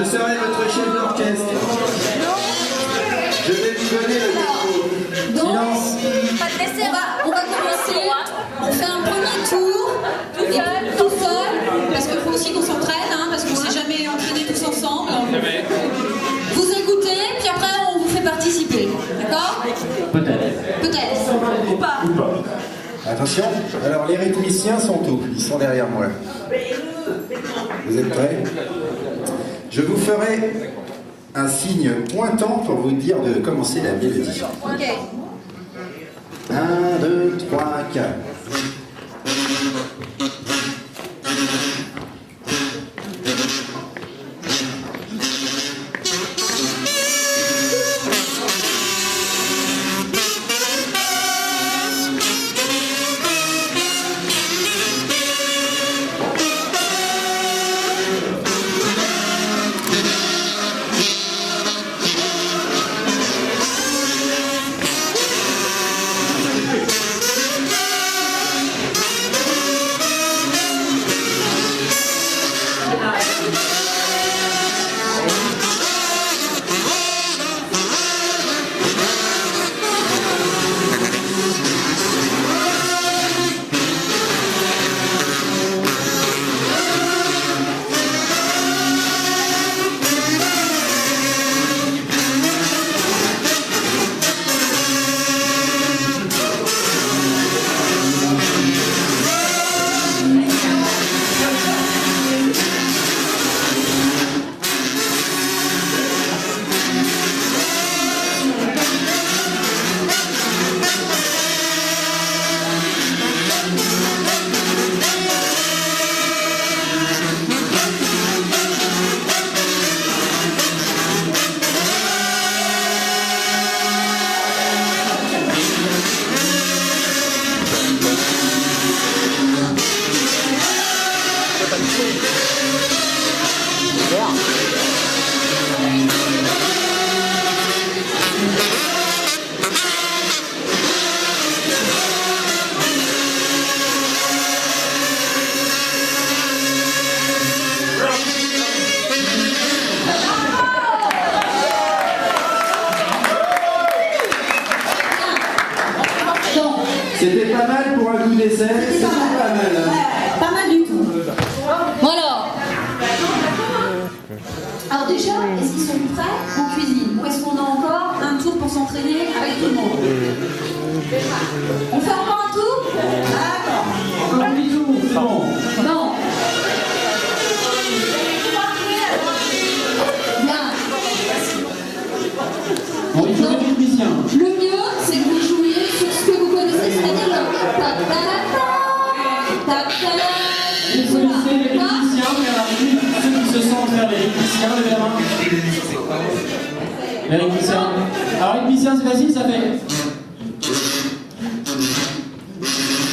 Je serai votre chef d'orchestre. Je vais vous donner le micro. Donc, Pas de dessert. on va commencer. On fait un premier tour. Tout seul. Parce qu'il faut aussi qu'on s'entraîne, hein, parce qu'on ne s'est jamais entraîné tous ensemble. Vous écoutez, puis après on vous fait participer. D'accord? Peut-être. Peut-être. Ou pas. Attention, alors les rythmiciens sont où? Ils sont derrière moi. Vous êtes prêts? Je vous ferai un signe pointant pour vous dire de commencer la mélodie. Ok. 1, 2, 3, 4. C'était pas mal pour un coup d'essai, c'était pas mal. Ouais, pas mal du tout. Voilà. Alors déjà, est-ce qu'ils sont prêts en cuisine? Ou est-ce qu'on a encore un tour pour s'entraîner avec tout le monde? On fait encore un tour? D'accord. Encore un petit tour, c'est bon. Non. Bien. Bon, il faut des rythmiciens. Le mieux, c'est que vous jouiez sur ce que vous connaissez, c'est-à-dire le ta-ta-ta-ta, ta-ta-ta. Il faut laisser les rythmiciens faire la rythme. Ceux qui se sentent faire les rythmiciens, levez la main. Les rythmiciens. Alors, rythmicien, c'est facile, ça fait.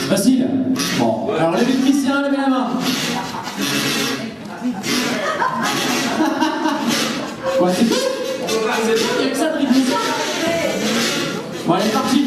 Facile. Bon, alors les rythmiciens, levez la main. Ouais, c'est tout. Il n'y a que ça de rythmicien. Bon, allez, parti.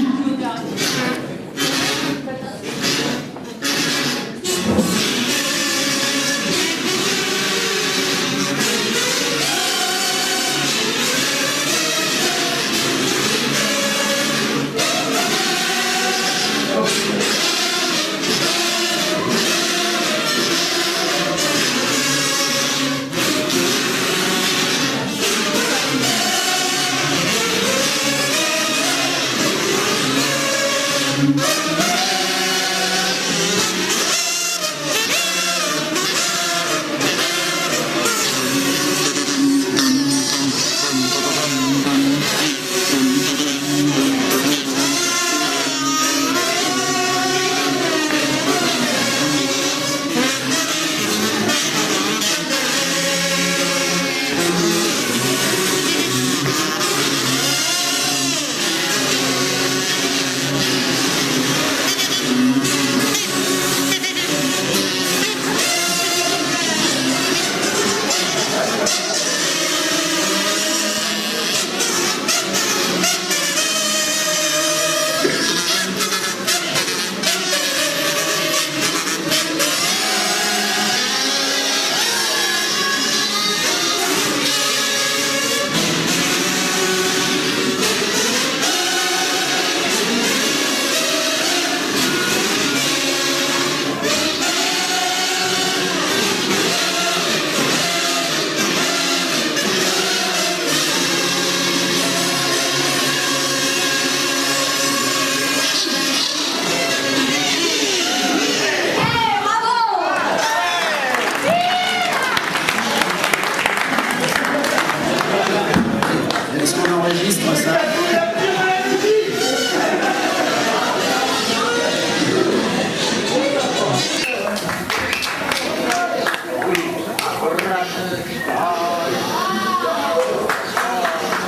enregistre ça.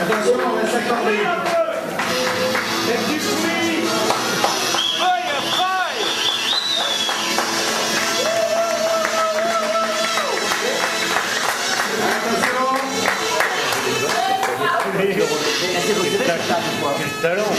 Attention, on va s'accorder. Quel talent!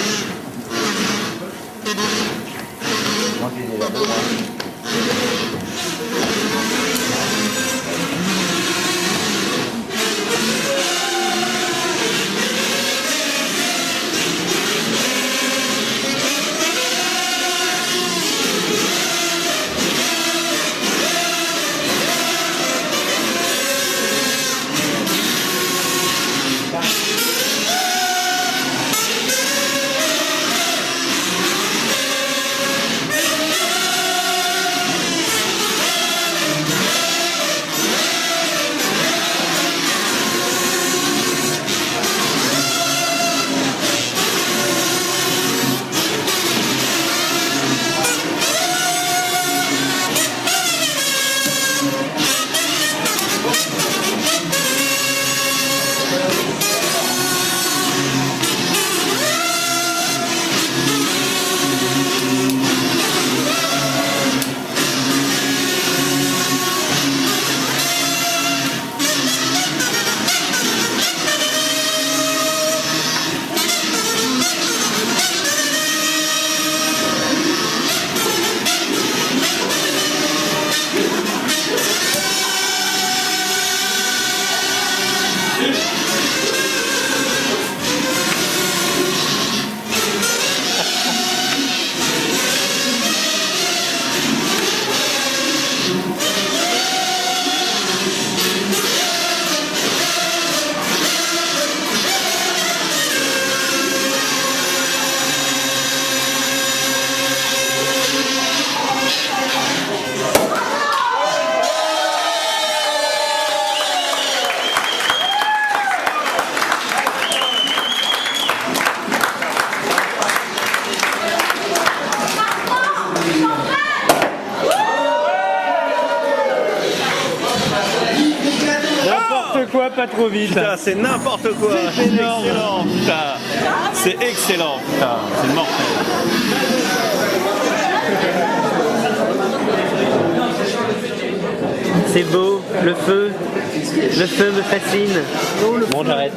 N'importe quoi, pas trop vite. Putain, c'est n'importe quoi. C'est énorme. Excellent, putain. C'est excellent, putain. C'est mortel. C'est beau, le feu me fascine. Bon, j'arrête.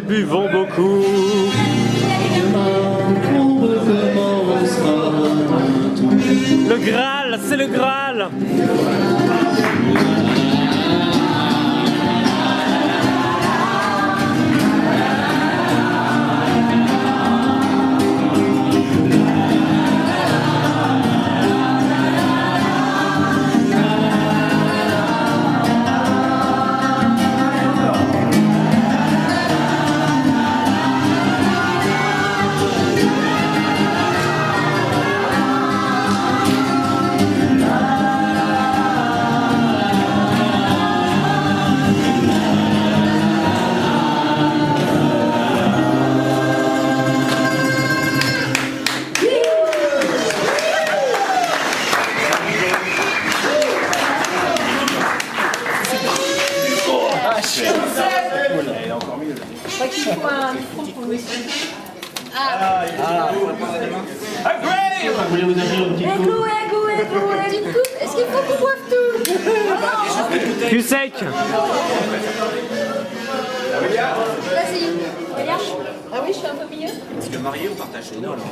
Buvons beaucoup. Le Graal, c'est le Graal. Vous voulez vous offrir une petite coupe? Est-ce qu'il faut beaucoup boivent tout. Cul sec. Vas-y. Regarde. Ah oui, je suis un peu mieux. Est-ce que marié ou partagé? Non, alors.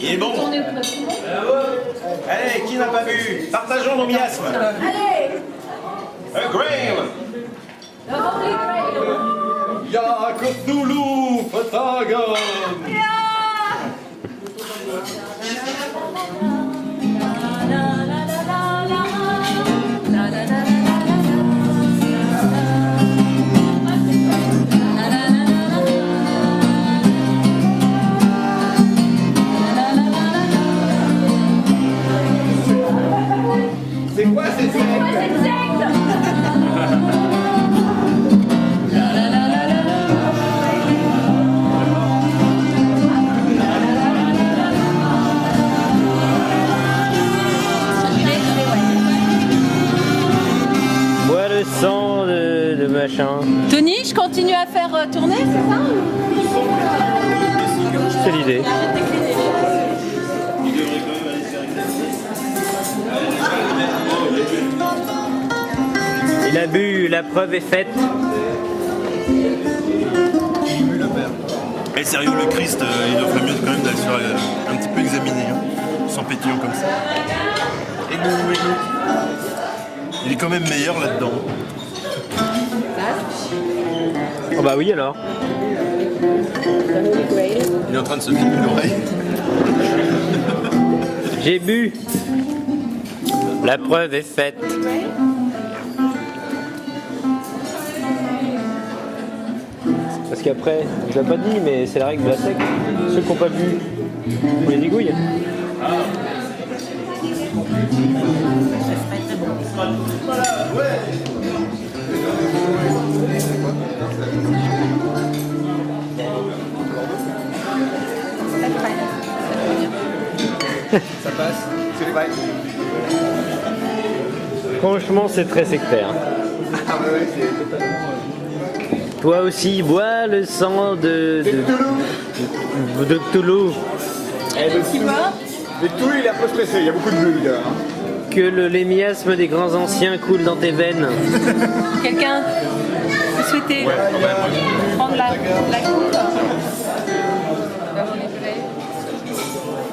Il est bon. Allez, qui n'a pas vu? Partageons nos miasmes. Allez. Un grail. Ya Cthulhu Fatagon! C'est quoi cette secte? Bois le sang de machin. Tony, je continue à faire tourner, c'est ça? C'est l'idée. Il a bu, la preuve est faite. Eh sérieux, le Christ, il ferait mieux quand même d'aller se faire un petit peu examiner, hein, sans pétillant comme ça. Il est quand même meilleur là-dedans. Oh bah oui alors. Il est en train de se filmer l'oreille. J'ai bu. La preuve est faite. Parce qu'après, je l'ai pas dit, mais c'est la règle de la secte. Ceux qui n'ont pas bu, on les dégouille. Ça passe, c'est vrai. Franchement, c'est très sectaire. Ah ouais, c'est totalement... Toi aussi, bois le sang de Cthulhu. Le Cthulhu, il est un peu stressé, il y a beaucoup de bulles là. Que les miasmes des grands anciens coulent dans tes veines. Quelqu'un souhaitait prendre la coupe?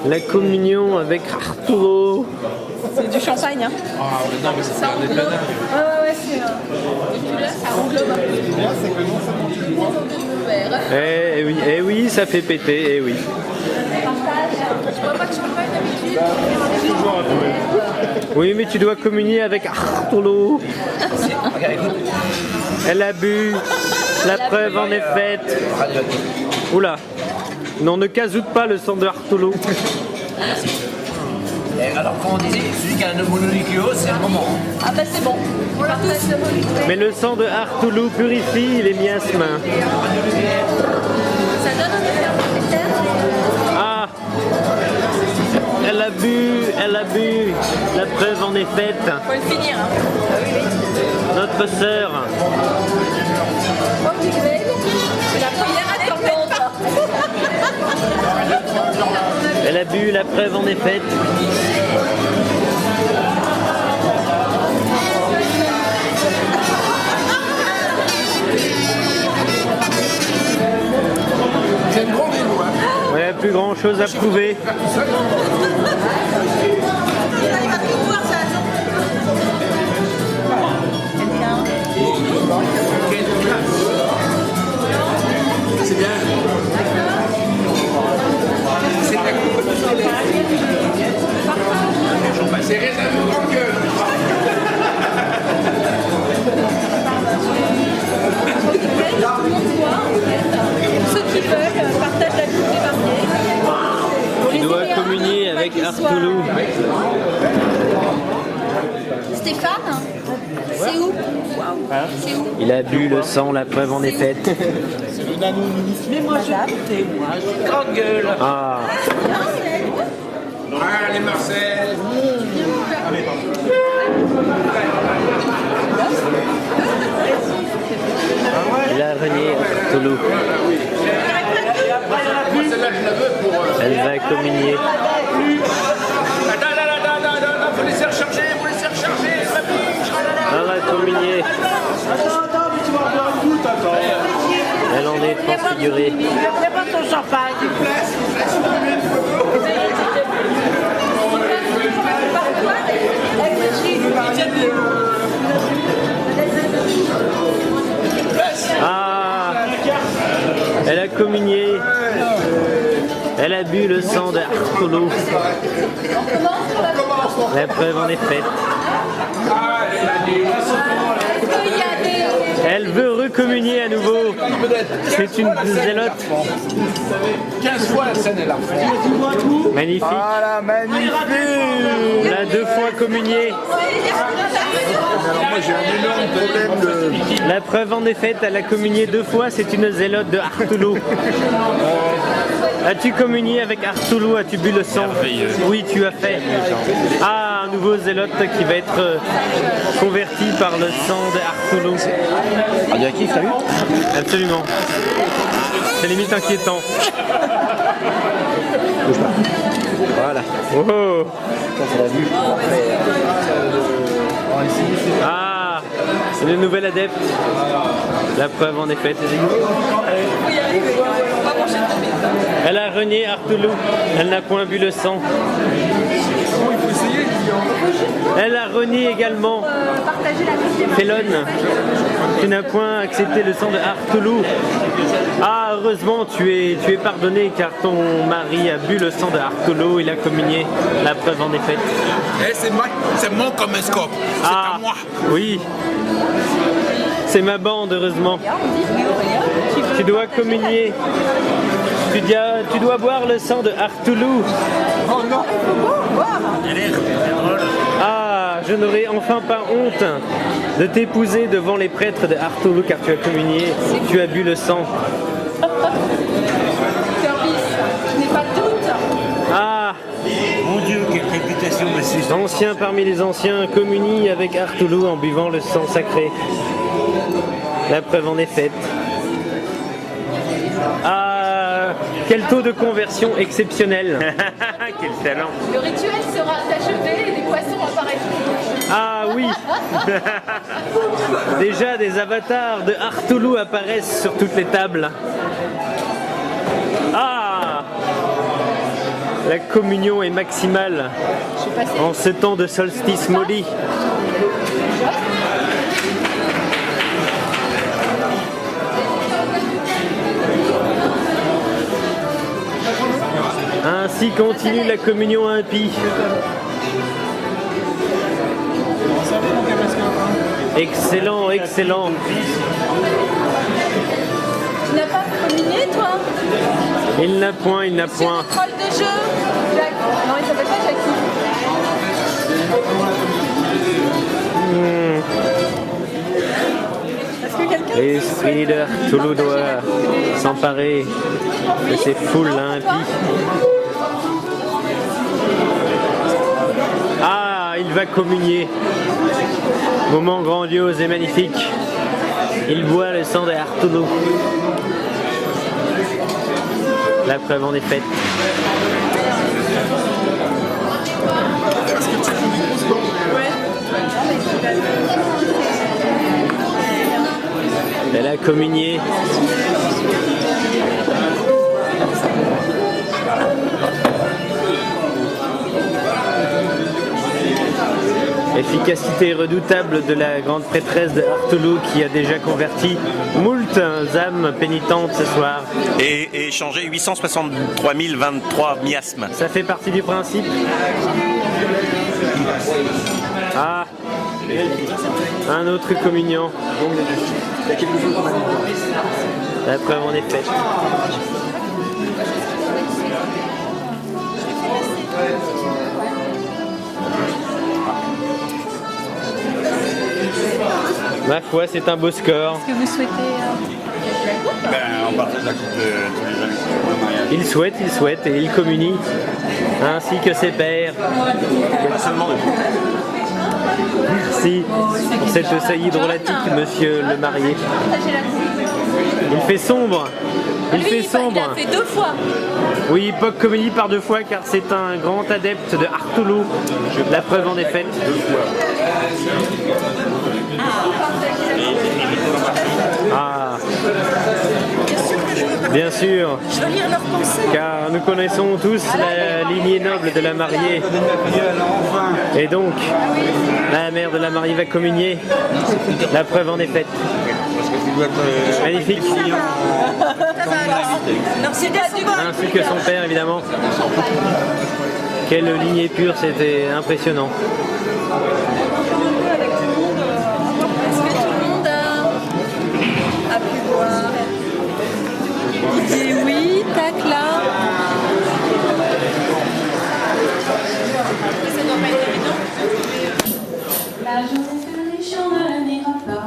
La communion avec Arturo. C'est du champagne, hein? Ah non mais c'est un dépannage. Ouais, c'est... Et puis là, ça englobe un peu. Ce qui est bien, c'est que non seulement tu le bois, Eh oui, ça fait péter, eh oui. Je vois pas de champagne d'habitude. Oui, mais tu dois communier avec Arturo. Elle a bu, la preuve en est faite. Oula, non, ne casoute pas le sang de Arturo. Alors, comme on disait, celui qui a un mononucléose, c'est le moment. Ah bah c'est bon. On leur passe le molécule. Mais le sang de Arturo purifie les miasmes. Ça donne un effet protecteur. Ah, elle a bu, la preuve en est faite. Faut le finir, hein. Notre sœur. C'est la première à t'entendre. Elle a bu, la preuve en est faite. c'est une grande élo, hein. Ouais, plus grand chose à prouver. C'est bien. C'est ta coupe. C'est réservé aux grandes gueules. Ceux qui veulent partagent la coupe débarquée. Tu dois communier avec Arturo. Stéphane, c'est où? C'est où? Il a bu le sang, la preuve en est faite. Mais moi, j'ai goûté, moi. Grande gueule. Ah, Allez, Marcel. Artulu. Elle va communier. Attends, faut laisser recharger, Elle va communier. Attends, mais tu vas boire un coup, attends. Elle en est transfigurée. Fais pas ton champagne. Ah, elle a communié. Elle a bu le sang d'Artulu. La preuve en est faite. Elle veut recommunier à nouveau. C'est une zélote. 15 fois la scène est là. Magnifique. Voilà, magnifique. Elle a 2 fois communié. Alors moi j'ai un énorme problème de... La preuve en est faite. Elle a communié 2 fois. C'est une zélote de Artulu. As-tu communié avec Artulu? As-tu bu le sang? Oui, tu as fait. Ah, un nouveau zélote qui va être converti par le sang de Artulu. Radioactif, t'as vu? Absolument. C'est limite inquiétant. Voilà. Oh. Ça c'est la vue. Ah, c'est le nouvel adepte. La preuve en est faite. Elle a renié Artulu. Elle n'a point bu le sang. Elle a renié également Felon. Tu n'as point accepté le sang de Artulu. Ah, heureusement, tu es pardonné car ton mari a bu le sang de Artulu. Il a communié. La preuve en est faite. Eh, c'est mon comescope. C'est Ah, à moi. oui. C'est ma bande, heureusement. Tu dois communier. Tu dois boire le sang de Artulu. Oh non, Ah, je n'aurai enfin pas honte de t'épouser devant les prêtres de Artulu car tu as communié. Tu as bu le sang. Je n'ai pas de doute. Ah, Mon Dieu, quelle réputation de ces ancien parmi les anciens communie avec Artulu en buvant le sang sacré. La preuve en est faite. Ah, quel taux de conversion exceptionnel. Quel talent. Le rituel sera achevé et des poissons apparaîtront. Ah oui. Déjà des avatars de Artulu apparaissent sur toutes les tables. Ah, la communion est maximale en ce temps de solstice maudit. Ainsi continue la communion impie. Excellent, excellent. Tu n'as pas communié, toi? Il n'a point, il n'a point. C'est le troll de jeu. Jack. Non, il s'appelle pas Jackie. Est-ce que quelqu'un... L'esprit d'Artulu doit s'emparer de ces foules impies. Ah, il va communier. Moment grandiose et magnifique. Il boit le sang de Artulu. La preuve en est faite. Elle a communié. Efficacité redoutable de la grande prêtresse de Artulu qui a déjà converti moult âmes pénitentes ce soir. Et échangé 863 023 miasmes. Ça fait partie du principe. Ah, un autre communion. La preuve en est faite. Ma foi, c'est un beau score. Est-ce que vous souhaitez... On partage la coupe de tous les jeunes. Il souhaite et il communie, ainsi que ses pères. Pas seulement de Merci pour cette saillie drôlatique, monsieur le marié. Il fait sombre. Il fait sombre. Il a fait 2 fois. Oui, Poc Comedy par 2 fois car c'est un grand adepte de Artolo. La preuve en est faite. 2 fois. Ah. Bien sûr. Je veux lire leurs pensées. Car nous connaissons tous la lignée noble de la mariée. Et donc, la mère de la mariée va communier. La preuve en est faite. Magnifique. Ainsi que son père, évidemment. Quelle lignée pure, c'était impressionnant. Est-ce que tout le monde a pu voir? Il dit oui, tac là. Ça doit pas être évident. La journée fait les champs ne n'ira pas.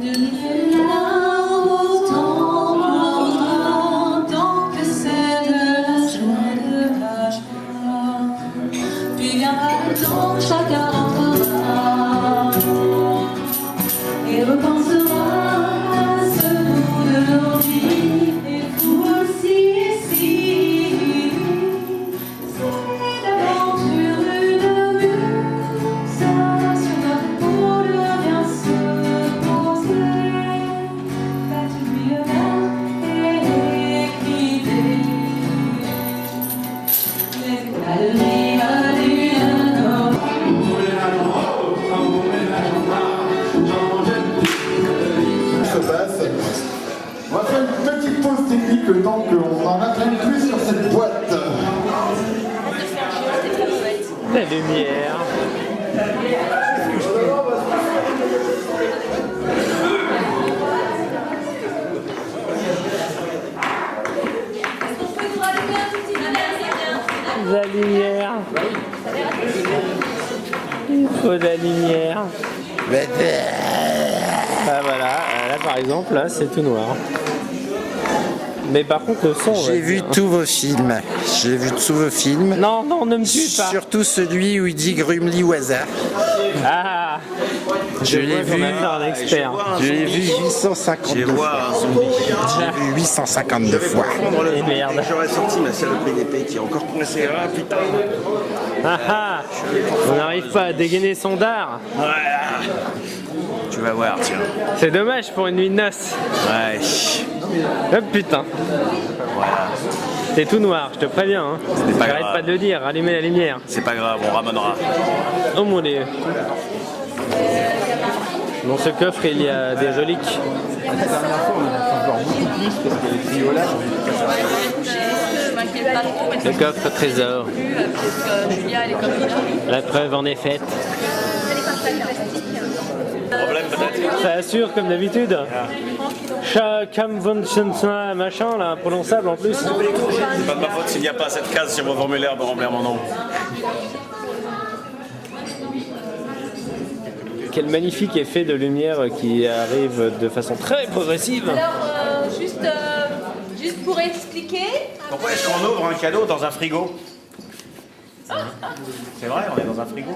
De là, autant que c'est de la joie de la joie. Puis viendra le temps, chacun rentrera et repensera à ce bout de nos vies. Et vous aussi, ici, c'est l'aventure d'une mue. Ça sur notre épaule vient se poser. Faites-lui le verre et écrivez les galeries d'une note. Se passe. On va faire une petite pause technique le temps qu'on en apprenne plus sur cette boîte. La lumière. La lumière. Il faut de la lumière. Ah voilà, là par exemple, là c'est tout noir. Mais par contre le son... J'ai vu tous vos films. J'ai vu tous vos films. Non, non, ne me tue pas. Surtout celui où il dit Grumly au hasard. Ah, Je l'ai vu. Un expert. Je l'ai vu 852 fois. J'ai vu 852 fois. Et merde. J'aurais sorti ma saloperie d'épée qui est encore coincée. Ah putain. Ah ah, on n'arrive pas à dégainer son dard. Voilà. Tu vas voir, tiens. C'est dommage pour une nuit de noces. Ouais. Oh putain. Voilà. C'est tout noir, je te préviens. Hein. pas J'arrête grave. pas de le dire, allumez la lumière. C'est pas grave, on ramènera. Oh mon dieu. Dans ce coffre, il y a des reliques. La dernière fois, on en a fait encore beaucoup plus parce que les tuyaux là, Le coffre trésor. Julia, elle est comme ça. La preuve en est faite. Problème peut-être. Ça assure comme d'habitude. Convention machin là, prononçable en plus. C'est pas de ma faute s'il n'y a pas cette case sur mon formulaire de remplir mon nom. Quel magnifique effet de lumière qui arrive de façon très progressive. Alors, juste pour expliquer. Pourquoi est-ce qu'on ouvre un cadeau dans un frigo? C'est vrai, on est dans un frigo.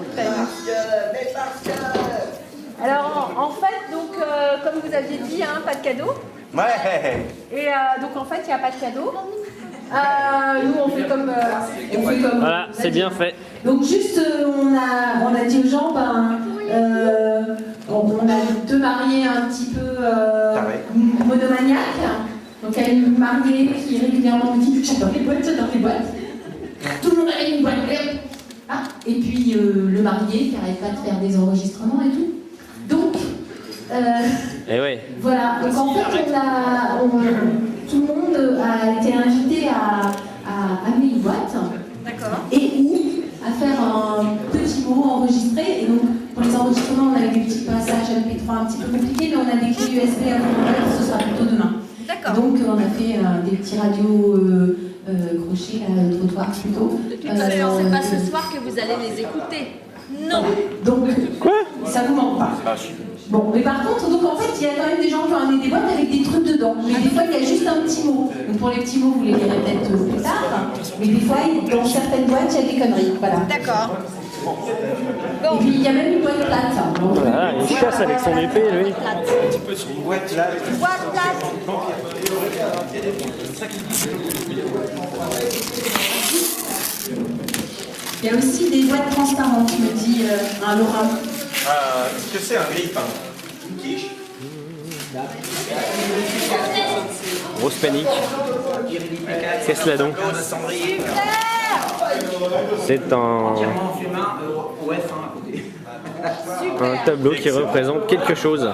Alors, en fait, donc, comme vous aviez dit, hein, pas de cadeau. Ouais. Et donc, en fait, il n'y a pas de cadeau. Nous, on fait comme. Voilà, c'est bien fait. Donc juste, on a dit aux gens, on a deux mariés un petit peu monomaniaques. Donc il y a une mariée qui régulièrement me dit « j'adore les boîtes, j'adore les boîtes ». Tout le monde a une boîte. Ah, et puis le marié qui n'arrête pas de faire des enregistrements et tout. Donc, Et ouais. voilà. Donc en fait, tout le monde a été invité à amener une boîte. D'accord. Et ou à faire un petit mot enregistré. Et donc, pour les enregistrements, on avait des petits passages MP3 un petit peu compliqués, mais on a des clés USB à vous montrer, ce sera plutôt demain. D'accord. Donc, on a fait des petits radios crochets, trottoirs plutôt. De toute façon, c'est pas ce soir que vous allez les écouter. Non. Donc, quoi? Ça vous manque pas. Bon, mais par contre, donc en fait, il y a quand même des gens qui ont amené des boîtes avec des trucs dedans. Mais des fois, il y a juste un petit mot. Donc pour les petits mots, vous les verrez peut-être plus tard. Mais des fois, dans certaines boîtes, il y a des conneries. Voilà. D'accord. Et puis il y a même une boîte plate. Voilà, il chasse avec son épée, lui. Boîte plate. Il y a aussi des boîtes transparentes, me dit Laura. Est-ce que c'est un grille-pain? Quiche. Grosse panique. Qu'est-ce là donc? C'est un tableau qui représente quelque chose.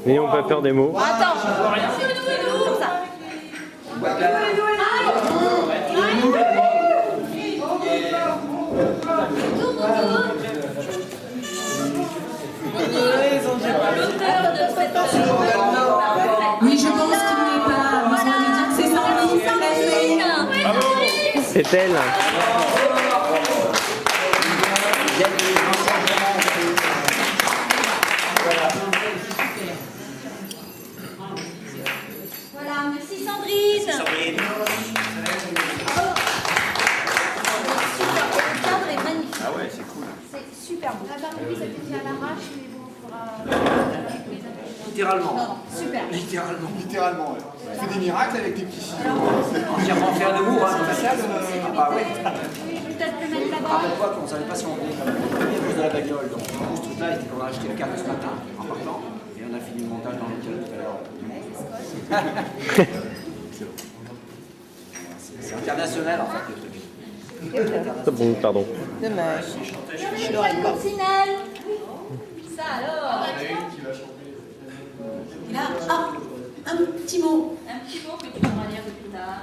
N'ayons pas peur des mots. Attends. Oui, je pense qu'il n'est pas besoin de dire que c'est Sandrine. C'est elle. Voilà, merci Sandrine. Le cadre est magnifique. Ah ouais, c'est cool. C'est super beau. Ah bah oui, ça était fait à l'arrache, mais bon, il faudra... Littéralement. Super. Littéralement. Littéralement, ouais. Tu fais des miracles avec tes petits chiens. Entièrement fait à Nemours, hein, dans la salle. Ah ouais. Peut-être le mettre là-bas. Rappelle-toi qu'on ne savait pas si on venait à cause de la bagnole. Donc, ce truc-là, on a acheté le câble ce matin en partant. Et on a fini le montage dans l'hôtel tout à l'heure. C'est international en fait le truc. Bon, pardon. Dommage. Je l'aurais pas. Coccinelle. Ça alors. Il a un petit mot. Un petit mot que tu pourras lire plus tard.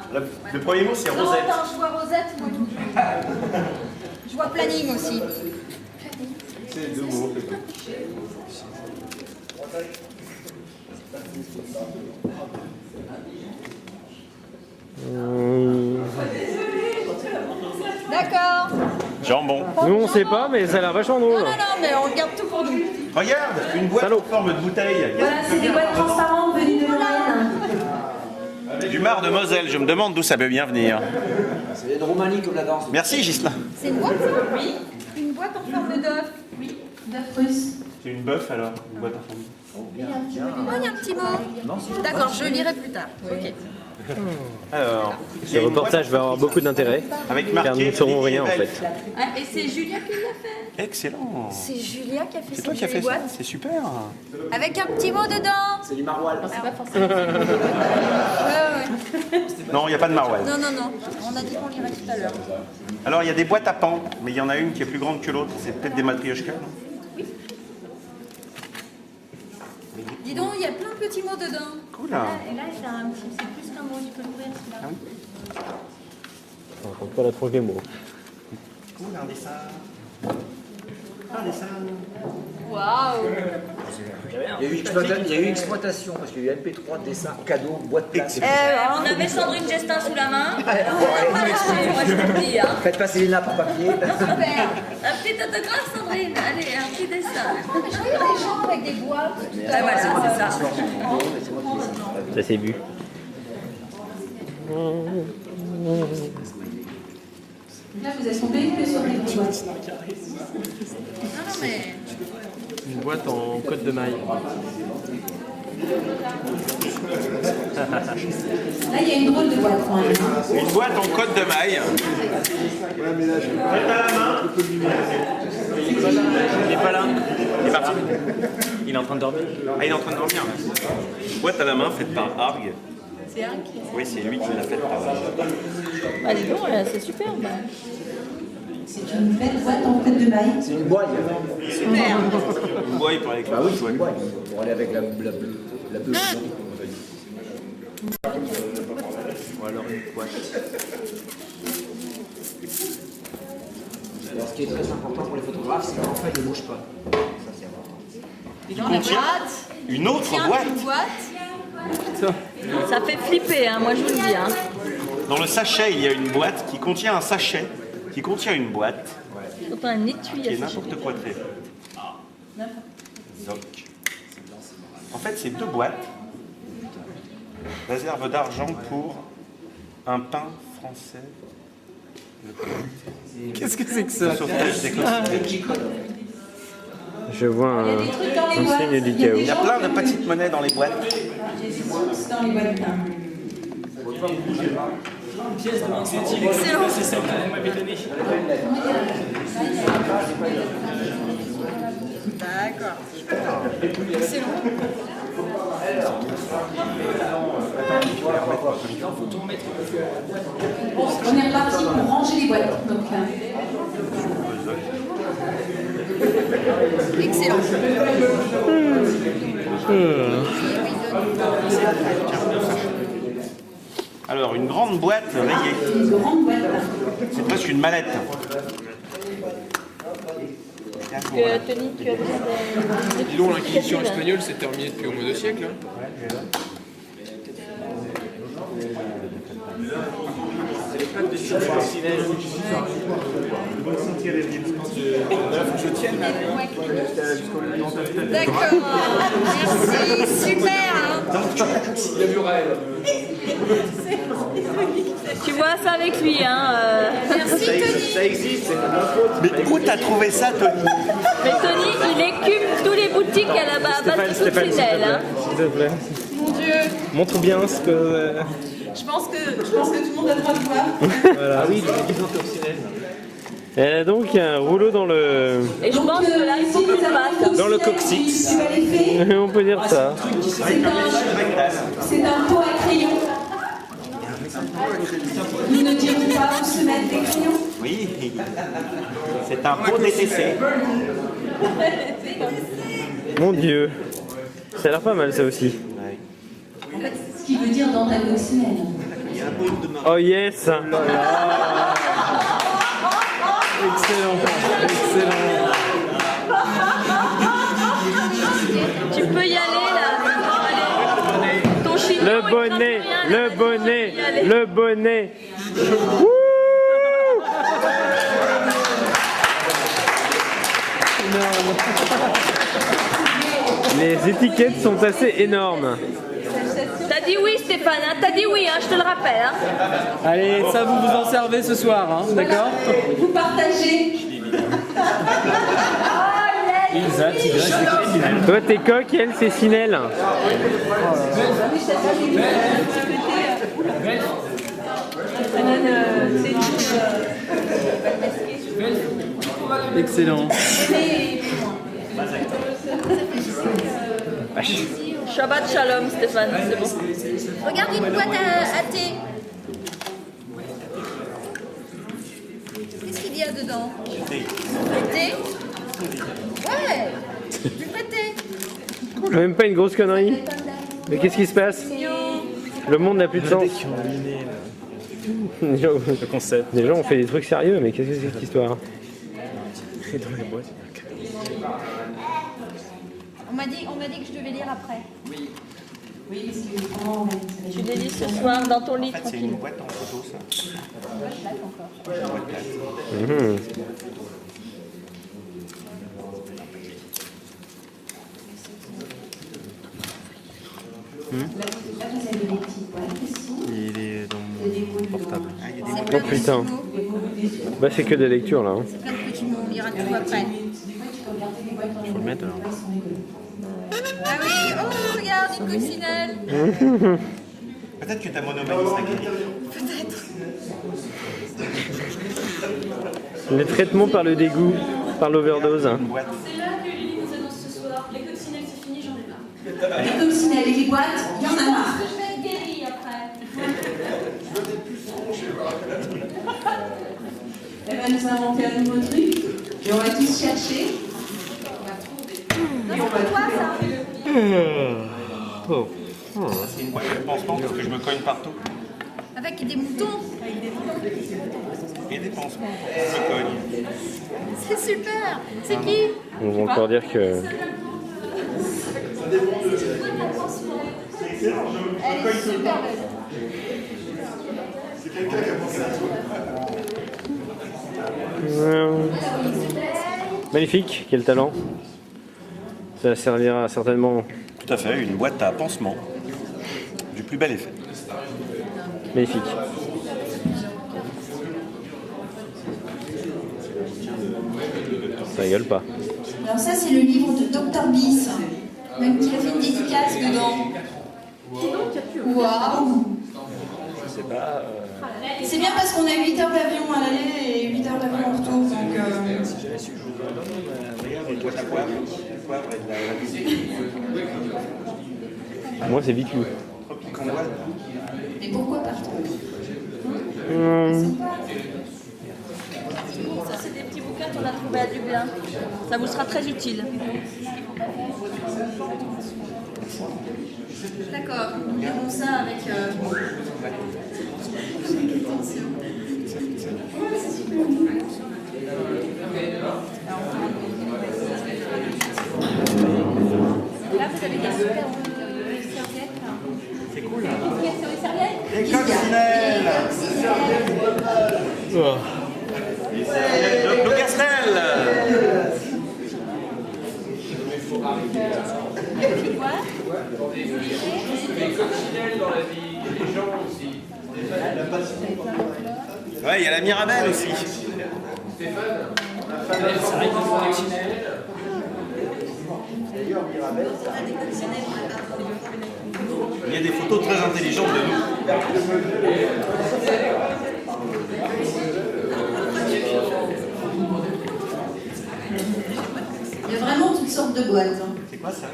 Le premier mot, c'est Non, Rosette. attends, je vois Rosette, moi. Je vois planning aussi. C'est deux mots. D'accord. Jambon. Nous on sait pas, mais ça a l'air vachement drôle. Non, mais on garde tout pour nous. Regarde, une boîte en forme de bouteille. Voilà, c'est des boîtes transparentes venues de Lorraine. Du Mar de Moselle, je me demande d'où ça peut bien venir. C'est de Roumanie comme la danse. Merci Ghislain. C'est une boîte, ça? Oui. Une boîte en forme d'œuf. Oui. D'œuf russe. C'est une bœuf alors, une boîte en forme. Oh, il y a un petit mot. D'accord, je lirai plus tard. Ok. Alors, Ce reportage va avoir beaucoup d'intérêt, avec car nous ne saurons rien en Librel. fait. Ah, et c'est Julia qui l'a fait. Excellent. C'est Julia qui a fait C'est toi cette qui as fait jolie ça, boîte. c'est super. Avec un petit mot dedans. C'est du maroilles. C'est pas forcément. Ouais. Non, il n'y a pas de maroilles. Non. On a dit qu'on lirait tout à l'heure. Alors, il y a des boîtes à pan, mais il y en a une qui est plus grande que l'autre. C'est peut-être des matrioshkas, non? Dis donc, il y a plein de petits mots dedans. Cool. Et là, c'est un petit, c'est plus qu'un mot. Tu peux l'ouvrir celui-là. Ah oui. On compte pas la tronche des mots. Cool, un dessin. Un dessin. Waouh. Il y a eu exploitation parce qu'il y a eu MP3, dessin, cadeau, boîte place. On avait Sandrine Gestin sous la main. On a pas lâché, moi je te le dis. Hein. Faites passer les nappes en papier. Super. Un petit autographe, Sandrine. Allez, un petit dessin. Je voyais des gens avec des boîtes. Ah ouais, c'est ça. Ça s'est vu. Là, vous êtes tombé que sur des boîtes. Non, mais... Une boîte en côte de maille. Là, il y a une drôle de boîte quand même. Une boîte en côte de maille. Faites à la main. Il est pas là. Il est parti. Il est en train de dormir. Ah, il est en train de dormir. Boîte à la main faite par Arg. C'est un qui... Oui, c'est lui qui l'a faite par Arg. Ah, dis donc, c'est superbe. C'est une belle boîte en côte de maille. C'est une boîte. Super. Une boîte pour aller avec la Oui, c'est une boîte. Pour aller avec la bleue. Ou alors une boîte. Alors, ce qui est très important pour les photographes, c'est qu'en fait, ils ne bougent pas. Ça, c'est important. Et dans la boîte, Une autre tiens, boîte. une boîte. Ça fait flipper, hein, moi je vous le dis. Hein. Dans le sachet, il y a une boîte qui contient un sachet, qui contient une boîte, Quand on a un étui qui à est ce n'importe quoi de fait. Zoc. En fait, c'est deux boîtes. Réserve d'argent pour un pain français. Qu'est-ce que c'est que ça? Sauvetage des coccinelles. Je vois un signe du chaos. Il y a plein de petites monnaies dans les boîtes. Dans les boîtes. Excellent. C'est celle que vous m'avez donnée. D'accord. Excellent. On est reparti pour ranger les boîtes. Donc, Excellent. Alors, une grande boîte rayée. une grande boîte. C'est presque une mallette. Tony, tu as besoin de... Dis donc, l'Inquisition espagnole s'est terminée depuis au moins 2 siècles. Hein. C'est les plaques de coccinelle. Faut que je tienne là. D'accord. Merci. Super. Hein. Il a vu Raël. Tu vois ça avec lui, hein. Merci Tony. Ça existe, c'est pas ma faute. Mais où t'as trouvé ça, Tony? Mais Tony, il écume toutes les boutiques à la base de coccinelle. Hein. S'il te plaît. Mon Dieu. Montre bien ce que... Je pense que tout le monde a le droit de voir. Voilà. Ah oui, il est en coccinelle. Elle a donc un rouleau dans le... Et je pense que là, il faut qu'on passe. Dans le coccyx. On peut dire ça. C'est un pot à crayons. Nous ne dirons pas où se mettre des crayons. Oui, c'est un pot DTC. Mon Dieu. Ça a l'air pas mal ça aussi. En fait, ce qui veut dire dans ta coccinelle. Oh yes. Excellent. Excellent. Tu peux y aller là. Allez. Ton chignon, Le il bonnet, tente rien, le là. bonnet, Tu peux y aller. le bonnet. Wouh. Les étiquettes sont assez énormes. T'as dit oui Stéphane, hein. T'as dit oui, hein, je te le rappelle. Hein. Allez, ça vous vous en servez ce soir, hein, d'accord? Vous partagez. Ilsa, Tigresse, c'est coccinelle. Toi t'es coq et elle c'est Sinelle. Excellent. Shabbat shalom Stéphane, c'est bon. Regarde une boîte à thé. Qu'est-ce qu'il y a dedans? Du thé? Ouais, du vrai thé. Même pas une grosse connerie. Mais qu'est-ce qui se passe? Le monde n'a plus de sens. Les gens, le concept. Les gens ont fait des trucs sérieux, mais qu'est-ce que c'est cette histoire? Dans les boîtes. On m'a dit que je devais lire après. Oui, Tu les lis ce soir dans ton lit En fait, c'est tranquille. une boîte en photo, ça. Mmh. Il est dans mon portable. Oh putain. Bah c'est que des lectures là. Hein. C'est plein de petits mots, on lira tout après. Faut le mettre alors. Ah oui, oh regarde, une coccinelle. Peut-être que ta monomanie sera guérie. Peut-être. Les traitements par le dégoût, par l'overdose. Hein. C'est là que Lily nous annonce ce soir. Les coccinelles, c'est fini, j'en ai marre. Les coccinelles et les boîtes, il y en a marre. Je vais être guérie après. Elle va nous inventer un nouveau truc. Et on va tous chercher. On va trouver. Non, c'est quoi ça? C'est une boîte de pansement parce que je me cogne partout. Avec des moutons. Et des pansements. Je me cogne. C'est super. C'est qui? On va encore dire que... Elle est super belle. Magnifique, quel talent. Ça servira certainement. Tout à fait, une boîte à pansement. Du plus bel effet. Magnifique. Ça rigole pas. Alors ça, c'est le livre de Dr Bis, même qui a fait une dédicace dedans. Waouh. Je sais pas. C'est bien parce qu'on a 8 heures d'avion à l'aller et 8 heures d'avion au retour, donc... Si j'avais su jouer au ballon, regarde, une boîte à poivre et de la musique. Moi, c'est vite lu. Tropique en boîte. Mais pourquoi pas trop? Ça, c'est des petits bouquins qu'on a trouvés à Dublin. Ça vous sera très utile. D'accord, nous verrons ça avec... Là, vous avez des super serviettes. C'est cool. Sur les serviettes. Les coccinelles. Le castel. Ouais, il y a la Mirabelle aussi. Il y a des photos très intelligentes de nous. Il y a vraiment toutes sortes de boîtes. C'est quoi ça?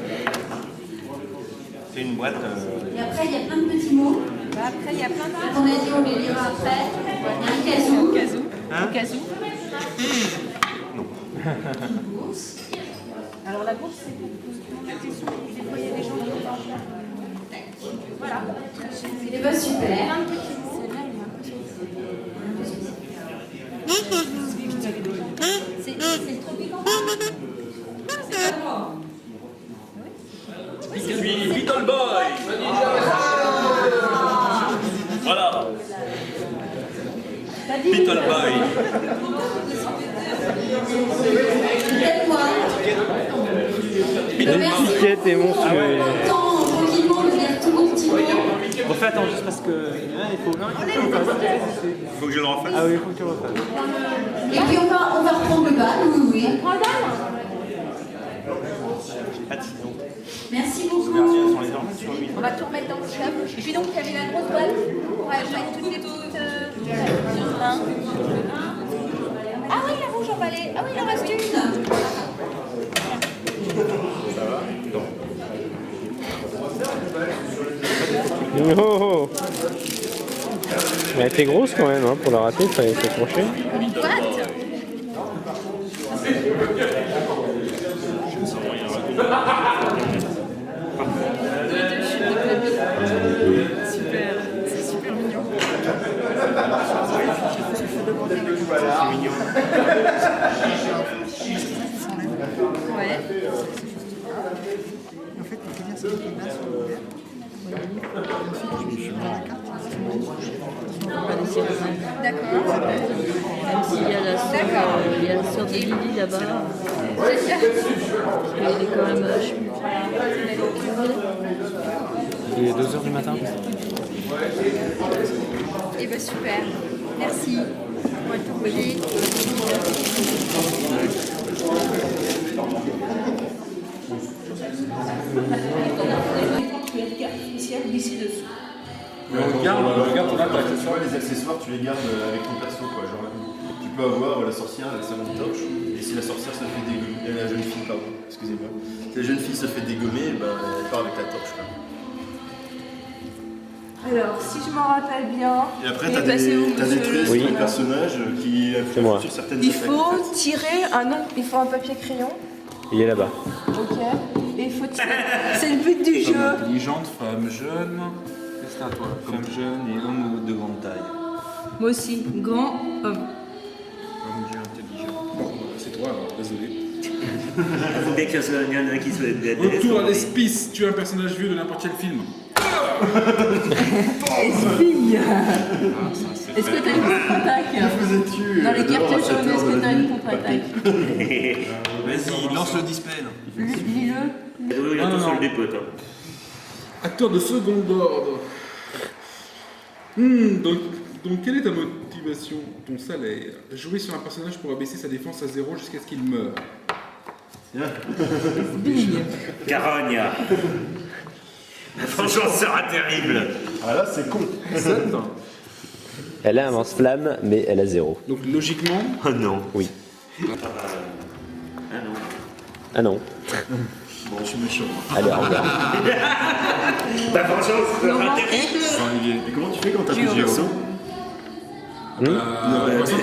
C'est une boîte. Et après, il y a plein de petits mots. Après, il y a plein de... On a dit, on les lira après. Il y a un casou. Hein? Casou. Non. Alors la bourse, c'est pour déployer les gens dans le... Voilà. Et bah super. C'est le tropique en bas. C'est pas moi. Je suis Little Boy. Voilà. Little Boy. L'étiquette est monstrueuse. Tranquillement, le lire tout mon petit mot. Bon, fais attends, juste parce que il faut Faut que je le refasse. Ah oui, il faut que tu le refasses. Et puis on va reprendre le bal, oui, oui. On prend le bal. Pas de ciseaux. Merci beaucoup. Merci, elles sont les normes sur lui. On va tout remettre dans le chef. Et puis donc, il y avait la grosse boîte. On va mettre toutes les petites... Ah oui, la rouge emballée. Ah oui, il en reste une. Oh, oh. Elle était grosse quand même, hein, pour la rater, il fallait s'accrocher. Une boîte. Super, c'est super mignon. C'est mignon. Ouais. En fait, il faut bien ce qu'il y a sur le verre. Ensuite, je suis dans la carte. D'accord. Même s'il y a la sœur de Lily là-bas. Elle est quand même. Il est 2h du matin. Et bah super. Merci. On va tout coller. Les accessoires, tu les gardes avec ton perso, quoi. Genre, tu peux avoir la sorcière avec sa lampe torche, et si la sorcière se fait dégommer, la jeune fille, pardon, excusez-moi, si la jeune fille se fait dégommer, ben, elle part avec la torche, quoi. Alors, si je m'en rappelle bien, Et après, t'as des traits sur les personnages qui influent sur certaines il attaques. faut tirer. Ah non, il faut un papier crayon. Il est là-bas. Ok. Et il faut tirer. C'est le but du jeu. Intelligente, femme jeune. C'est à toi. Femme jeune et homme de grande taille. Moi aussi, grand homme. Homme vieux intelligent. C'est toi alors, désolé. Il faut bien qu'il y en ait un qui soit Retour à l'espice, tu es un personnage vieux de n'importe quel film. Espille. Est-ce que t'as une contre-attaque dans les cartouches jaunes, est-ce que t'as une contre-attaque? Vas-y, lance le dispel. Dis-le. Attention, le dépote. Acteur de second ordre. Donc quelle est ta motivation motivation, ton salaire. Jouer sur un personnage pour abaisser sa défense à 0 jusqu'à ce qu'il meure. Carogne. La vengeance sera terrible. Ah là, c'est con. 7. Elle a un lance-flamme, mais elle a 0. Donc logiquement. Oh non. Oui. Ah non. Ah non. Bon, je suis méchant. Allez, au revoir. La vengeance sera terrible. Et comment tu fais quand t'as plusieurs sauts? Vincent,